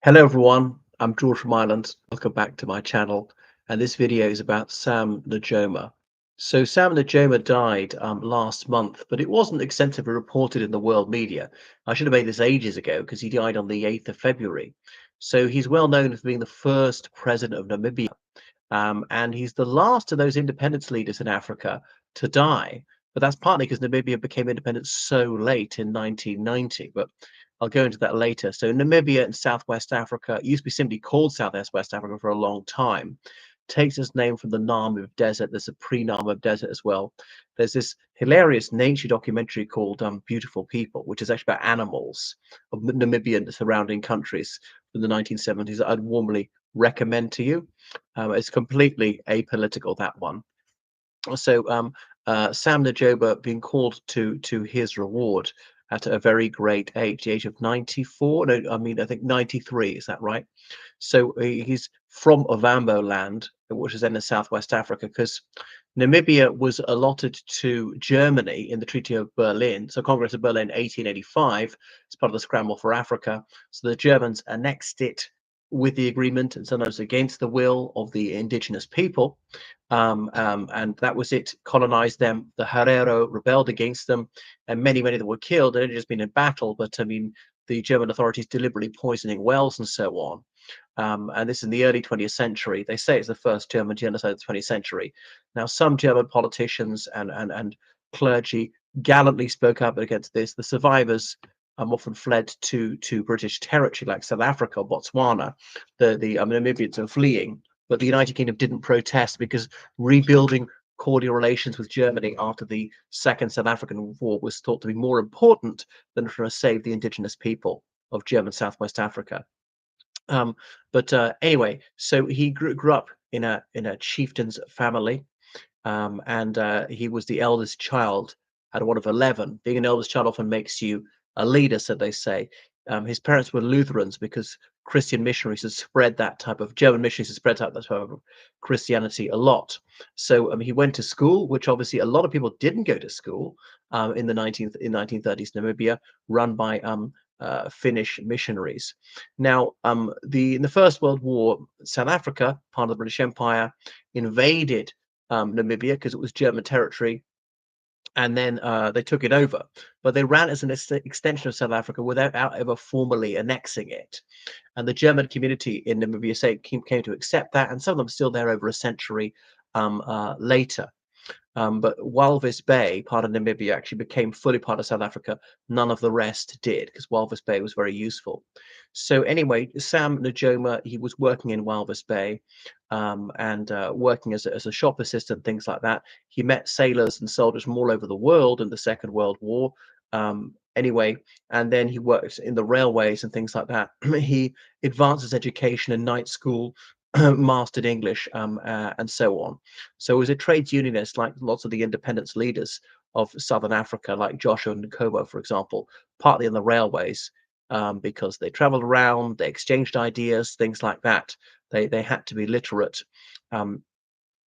Hello everyone, I'm George from Ireland. Welcome back to my channel. And this video is about Sam Nujoma. So Sam Nujoma died last month, but it wasn't extensively reported in the world media. I should have made this ages ago because he died on the 8th of February. So he's well known as being the first president of Namibia. And he's the last of those independence leaders in Africa to die. But that's partly because Namibia became independent so late in 1990. But I'll go into that later. So Namibia in Southwest Africa used to be simply called Southwest Africa for a long time. Takes its name from the Namib Desert. There's a pre-Namib Desert as well. There's this hilarious nature documentary called Beautiful People, which is actually about animals of Namibia and the surrounding countries from the 1970s. I'd warmly recommend to you. It's completely apolitical, that one. So Sam Nujoma being called to his reward at a very great age, the age of 94. No, I mean I think 93. Is that right? So he's from Ovambo land, which is then in Southwest Africa, because Namibia was allotted to Germany in the Treaty of Berlin. So Congress of Berlin, 1885, as part of the scramble for Africa. So the Germans annexed it with the agreement and sometimes against the will of the indigenous people. And that was it, colonized them. The Herero rebelled against them, and many of them were killed. They'd just been in battle, but I mean, the German authorities deliberately poisoning wells and so on. And this is in the early 20th century. They say it's the first German genocide of the 20th century. Now, some German politicians and clergy gallantly spoke up against this. The survivors often fled to British territory like South Africa or Botswana. The Namibians are fleeing, but the United Kingdom didn't protest because rebuilding cordial relations with Germany after the Second South African War was thought to be more important than trying to save the indigenous people of German Southwest Africa. But anyway, so he grew up in a chieftain's family, and he was the eldest child out of one of 11. Being an eldest child often makes you a leader, so they say. His parents were Lutherans because Christian missionaries had spread that type of German missionaries had spread that type of Christianity a lot. So he went to school, which obviously a lot of people didn't go to school in the 1930s Namibia, run by Finnish missionaries. Now, in the First World War, South Africa, part of the British Empire, invaded Namibia because it was German territory, and then they took it over. But they ran as an extension of South Africa without ever formally annexing it. And the German community in Namibia came to accept that, and some of them still there over a century later. But Walvis Bay, part of Namibia, actually became fully part of South Africa. None of the rest did, because Walvis Bay was very useful. So anyway, Sam Nujoma, he was working in Walvis Bay and working as a shop assistant, things like that. He met sailors and soldiers from all over the world in the Second World War. Anyway, and then he worked in the railways and things like that. He advanced his education in night school, mastered English, and so on. So he was a trades unionist, like lots of the independence leaders of Southern Africa, like Joshua Nkomo, for example, partly on the railways, because they traveled around, they exchanged ideas, things like that. They had to be literate. Um,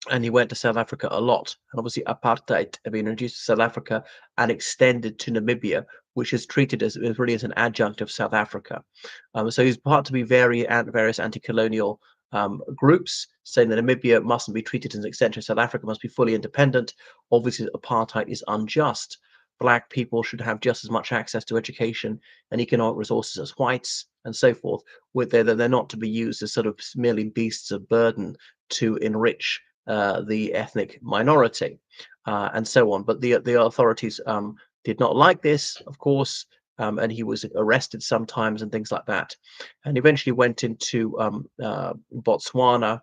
and he went to South Africa a lot. And obviously, apartheid had been introduced to South Africa and extended to Namibia, which is treated as really as an adjunct of South Africa. So he's part to be various anti-colonial groups saying that Namibia mustn't be treated as an extension of South Africa, must be fully independent. Obviously, apartheid is unjust. Black people should have just as much access to education and economic resources as whites, and so forth. They're not to be used as sort of merely beasts of burden to enrich the ethnic minority, and so on. But the authorities did not like this, of course, and he was arrested sometimes and things like that, and eventually went into Botswana,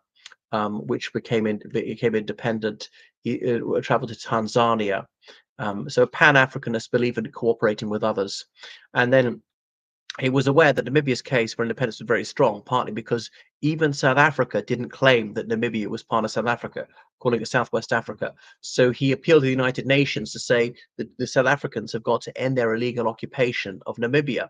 which became independent. He traveled to Tanzania. So a Pan-Africanist believed in cooperating with others, and then he was aware that Namibia's case for independence was very strong, partly because even South Africa didn't claim that Namibia was part of South Africa, calling it Southwest Africa. So he appealed to the United Nations to say that the South Africans have got to end their illegal occupation of Namibia.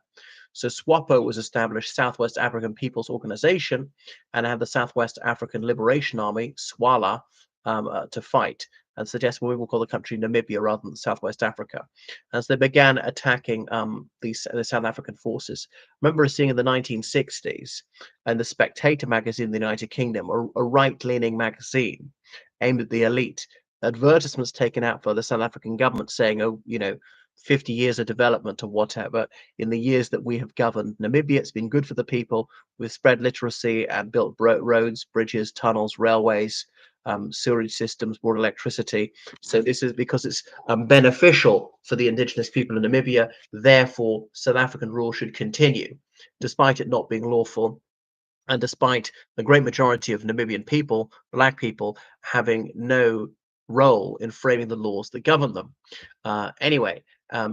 So SWAPO was established, Southwest African People's Organization, and had the Southwest African Liberation Army, SWALA, to fight. and suggests, well, we will call the country Namibia rather than Southwest Africa. As they began attacking the South African forces. I remember seeing in the 1960s, and the Spectator magazine in the United Kingdom, a right-leaning magazine aimed at the elite, advertisements taken out for the South African government saying, oh, 50 years of development or whatever. In the years that we have governed Namibia, it's been good for the people. We've spread literacy and built roads, bridges, tunnels, railways, sewerage systems, more electricity. So this is because it's beneficial for the indigenous people in Namibia. Therefore, South African rule should continue, despite it not being lawful. And despite the great majority of Namibian people, black people, having no role in framing the laws that govern them. Anyway,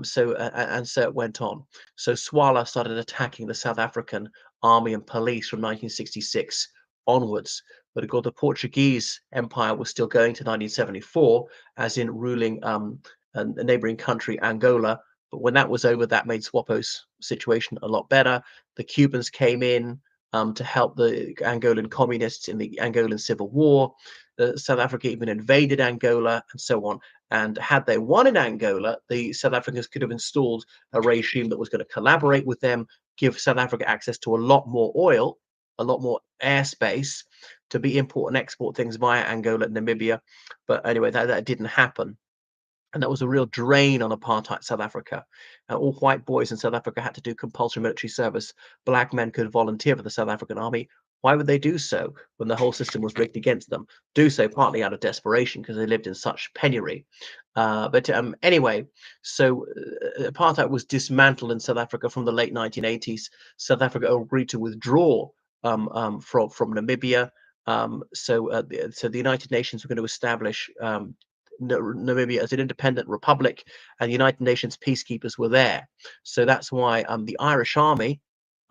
so it went on. So Swala started attacking the South African army and police from 1966 onwards. But of course, the Portuguese Empire was still going to 1974, as in ruling a neighboring country, Angola. But when that was over, that made SWAPO's situation a lot better. The Cubans came in to help the Angolan communists in the Angolan Civil War. South Africa even invaded Angola and so on. And had they won in Angola, the South Africans could have installed a regime that was going to collaborate with them, give South Africa access to a lot more oil, a lot more airspace to be import and export things via Angola and Namibia. But anyway, that didn't happen. And that was a real drain on apartheid South Africa. All white boys in South Africa had to do compulsory military service. Black men could volunteer for the South African army. Why would they do so when the whole system was rigged against them? Do so partly out of desperation because they lived in such penury. But anyway, so apartheid was dismantled in South Africa from the late 1980s. South Africa agreed to withdraw from Namibia. So the United Nations were going to establish Namibia as an independent republic, and the United Nations peacekeepers were there. So that's why the Irish army,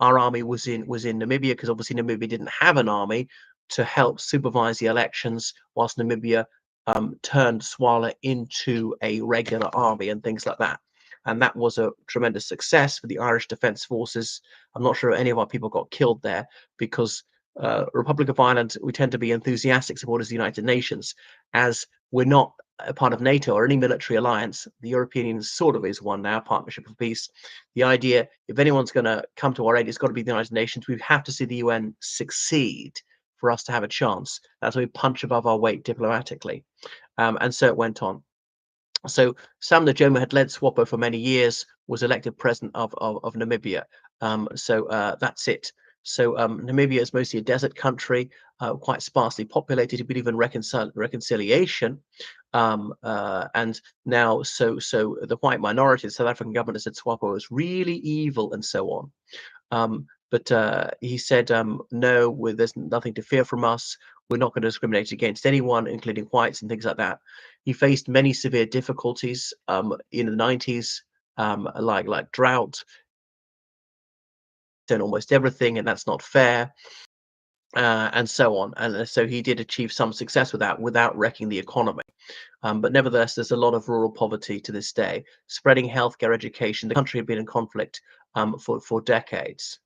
our army, was in Namibia, because obviously Namibia didn't have an army to help supervise the elections, whilst Namibia turned Swala into a regular army and things like that. And that was a tremendous success for the Irish Defence Forces. I'm not sure any of our people got killed there, because Republic of Ireland, we tend to be enthusiastic supporters of the United Nations, as we're not a part of NATO or any military alliance. The European Union sort of is one now, Partnership for Peace. The idea, if anyone's going to come to our aid, it's got to be the United Nations. We have to see the UN succeed for us to have a chance. That's why we punch above our weight diplomatically. And so it went on. So Sam Nujoma had led SWAPO for many years, was elected president of Namibia. That's it. So Namibia is mostly a desert country, quite sparsely populated. He believed in reconciliation, and now so the white minority, the South African government, has said SWAPO is really evil and so on. But he said, no, there's nothing to fear from us. We're not going to discriminate against anyone, including whites and things like that. He faced many severe difficulties in the 90s, like drought and almost everything, and that's not fair, and so on. And so he did achieve some success with that without wrecking the economy. But nevertheless, there's a lot of rural poverty to this day, spreading healthcare, education. The country had been in conflict for decades.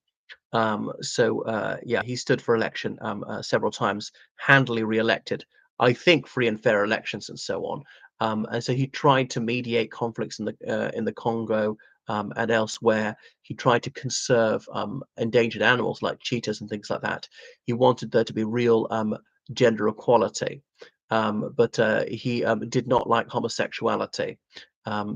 Yeah, he stood for election several times, handily re-elected. I think free and fair elections and so on. And so he tried to mediate conflicts in the Congo and elsewhere. He tried to conserve endangered animals like cheetahs and things like that. He wanted there to be real gender equality, but he did not like homosexuality.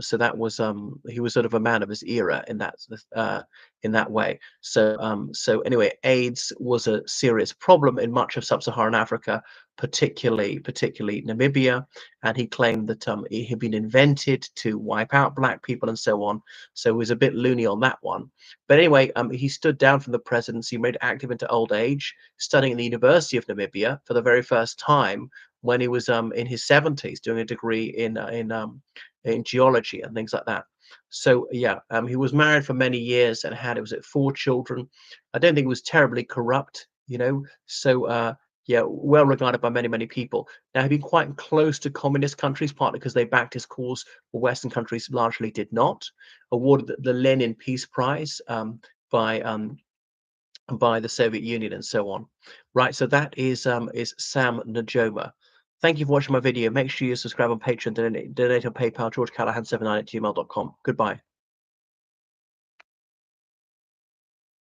So that was he was sort of a man of his era in that way. So anyway, AIDS was a serious problem in much of sub-Saharan Africa, particularly Namibia, and he claimed that it had been invented to wipe out black people and so on. So he was a bit loony on that one. But anyway, he stood down from the presidency, made active into old age, studying at the University of Namibia for the very first time when he was in his 70s, doing a degree in geology and things like that. So yeah, he was married for many years and had, was it 4 children. I don't think he was terribly corrupt, So yeah, well regarded by many people. Now, he'd been quite close to communist countries, partly because they backed his cause, but Western countries largely did not. Awarded the Lenin Peace Prize by the Soviet Union and so on. Right, so that is Sam Nujoma. Thank you for watching my video. Make sure you subscribe on Patreon, donate on PayPal, georgecallahan79@gmail.com. Goodbye.